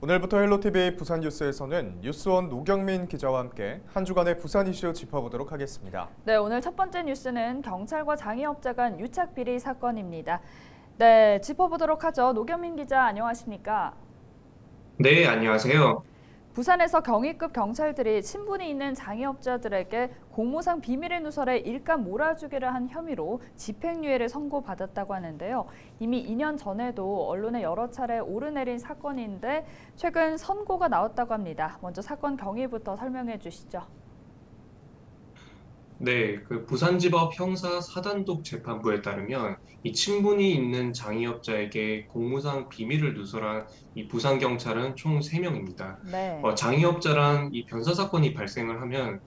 오늘부터 헬로티비 부산 뉴스에서는 뉴스원 노경민 기자와 함께 한 주간의 부산 이슈 짚어보도록 하겠습니다. 네, 오늘 첫 번째 뉴스는 경찰과 장애업자 간 유착 비리 사건입니다. 네, 짚어보도록 하죠. 노경민 기자, 안녕하십니까? 네, 안녕하세요. 부산에서 경위급 경찰들이 친분이 있는 장애업자들에게 공무상 비밀의 누설에 일감 몰아주기를 한 혐의로 집행유예를 선고받았다고 하는데요. 이미 2년 전에도 언론에 여러 차례 오르내린 사건인데 최근 선고가 나왔다고 합니다. 먼저 사건 경위부터 설명해 주시죠. 네, 부산지법 형사 4단독 재판부에 따르면 이 친분이 있는 장의업자에게 공무상 비밀을 누설한 이 부산경찰은 총 3명입니다. 네. 장의업자란 이 변사 사건이 발생을 하면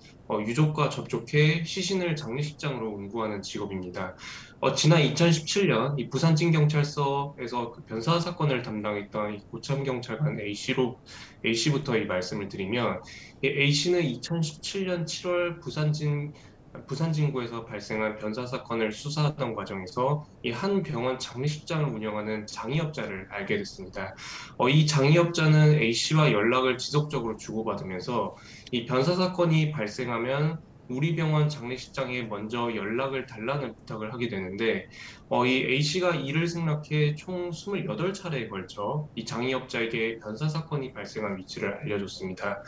유족과 접촉해 시신을 장례식장으로 운구하는 직업입니다. 지난 2017년 이 부산진경찰서에서 그 변사 사건을 담당했던 이 고참경찰관 A씨부터 이 말씀을 드리면 이 A씨는 2017년 7월 부산진구에서 발생한 변사 사건을 수사하던 과정에서 이 한 병원 장례식장을 운영하는 장의업자를 알게 됐습니다. 이 장의업자는 A 씨와 연락을 지속적으로 주고받으면서 이 변사 사건이 발생하면 우리 병원 장례식장에 먼저 연락을 달라는 부탁을 하게 되는데, 이 A 씨가 이를 승낙해 총 28차례에 걸쳐 이 장의업자에게 변사 사건이 발생한 위치를 알려줬습니다.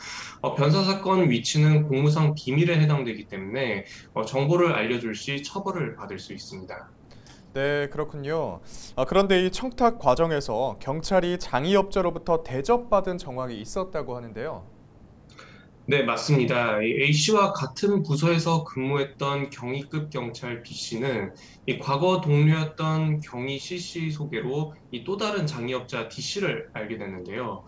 변사 사건 위치는 공무상 비밀에 해당되기 때문에 정보를 알려줄 시 처벌을 받을 수 있습니다. 네, 그렇군요. 그런데 이 청탁 과정에서 경찰이 장의업자로부터 대접받은 정황이 있었다고 하는데요. 네, 맞습니다. 이 A씨와 같은 부서에서 근무했던 경위급 경찰 B씨는 이 과거 동료였던 경위 C씨 소개로 이 또 다른 장의업자 D씨를 알게 됐는데요.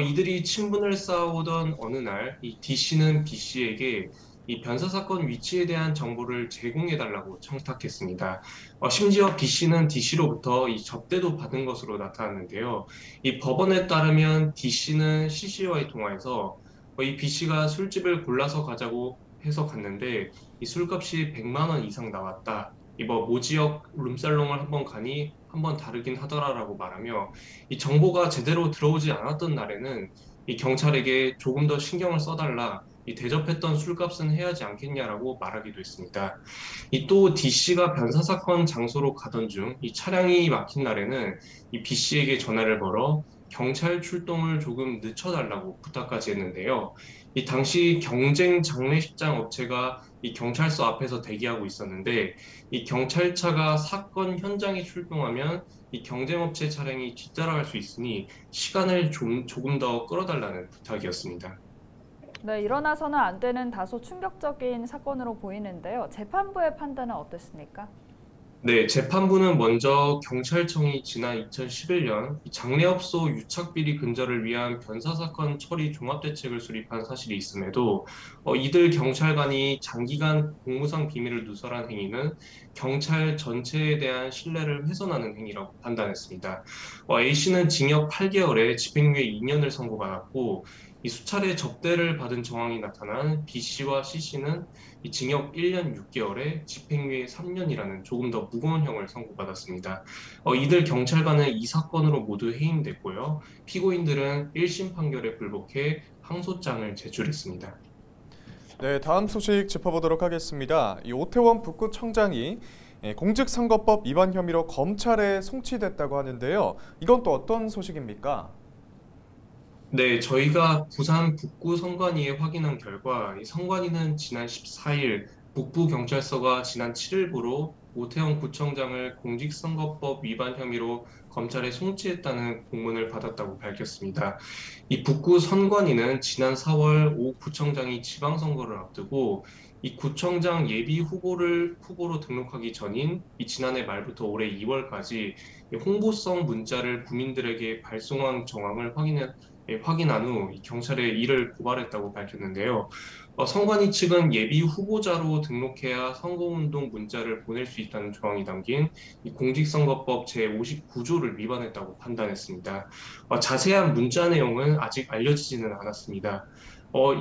이들이 친분을 쌓아오던 어느 날, 이 D씨는 B씨에게 이 변사 사건 위치에 대한 정보를 제공해달라고 청탁했습니다. 심지어 B씨는 D씨로부터 이 접대도 받은 것으로 나타났는데요. 이 법원에 따르면 D씨는 C씨와의 통화에서 이 B씨가 술집을 골라서 가자고 해서 갔는데 이 술값이 100만 원 이상 나왔다. 모지역 룸살롱을 한번 가니 한번 다르긴 하더라라고 말하며 이 정보가 제대로 들어오지 않았던 날에는 이 경찰에게 조금 더 신경을 써달라. 이 대접했던 술값은 해야 하지 않겠냐라고 말하기도 했습니다. 이 또 D씨가 변사 사건 장소로 가던 중 이 차량이 막힌 날에는 이 B씨에게 전화를 걸어 경찰 출동을 조금 늦춰달라고 부탁까지 했는데요. 이 당시 경쟁 장례식장 업체가 이 경찰서 앞에서 대기하고 있었는데 이 경찰차가 사건 현장에 출동하면 이 경쟁업체 차량이 뒤따라갈 수 있으니 시간을 조금 더 끌어달라는 부탁이었습니다. 네, 일어나서는 안 되는 다소 충격적인 사건으로 보이는데요. 재판부의 판단은 어떻습니까? 네, 재판부는 먼저 경찰청이 지난 2011년 장례업소 유착비리 근절을 위한 변사사건 처리 종합대책을 수립한 사실이 있음에도 이들 경찰관이 장기간 공무상 비밀을 누설한 행위는 경찰 전체에 대한 신뢰를 훼손하는 행위라고 판단했습니다. A씨는 징역 8개월에 집행유예 2년을 선고받았고 이 수차례 접대를 받은 정황이 나타난 B씨와 C씨는 이 징역 1년 6개월에 집행유예 3년이라는 조금 더 무거운 형을 선고받았습니다. 이들 경찰관은 이 사건으로 모두 해임됐고요. 피고인들은 1심 판결에 불복해 항소장을 제출했습니다. 네, 다음 소식 짚어보도록 하겠습니다. 이 오태원 북구청장이 공직선거법 위반 혐의로 검찰에 송치됐다고 하는데요. 이건 또 어떤 소식입니까? 네, 저희가 부산 북구 선관위에 확인한 결과 이 선관위는 지난 14일 북부경찰서가 지난 7일부로 오태원 구청장을 공직선거법 위반 혐의로 검찰에 송치했다는 공문을 받았다고 밝혔습니다. 이 북구 선관위는 지난 4월 오 구청장이 지방선거를 앞두고 이 구청장 예비 후보로 등록하기 전인 이 지난해 말부터 올해 2월까지 홍보성 문자를 구민들에게 발송한 정황을 확인한 후 경찰에 이를 고발했다고 밝혔는데요. 선관위 측은 예비 후보자로 등록해야 선거운동 문자를 보낼 수 있다는 조항이 담긴 이 공직선거법 제59조를 위반했다고 판단했습니다. 자세한 문자 내용은 아직 알려지지는 않았습니다.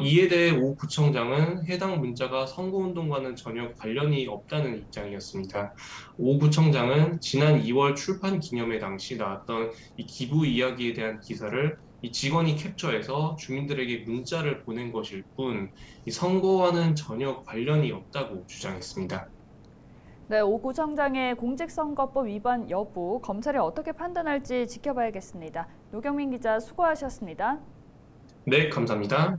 이에 대해 오 구청장은 해당 문자가 선거운동과는 전혀 관련이 없다는 입장이었습니다. 오 구청장은 지난 2월 출판 기념회 당시 나왔던 이 기부 이야기에 대한 기사를 이 직원이 캡처해서 주민들에게 문자를 보낸 것일 뿐, 이 선거와는 전혀 관련이 없다고 주장했습니다. 네, 오 구청장의 공직선거법 위반 여부 검찰이 어떻게 판단할지 지켜봐야겠습니다. 노경민 기자 수고하셨습니다. 네, 감사합니다.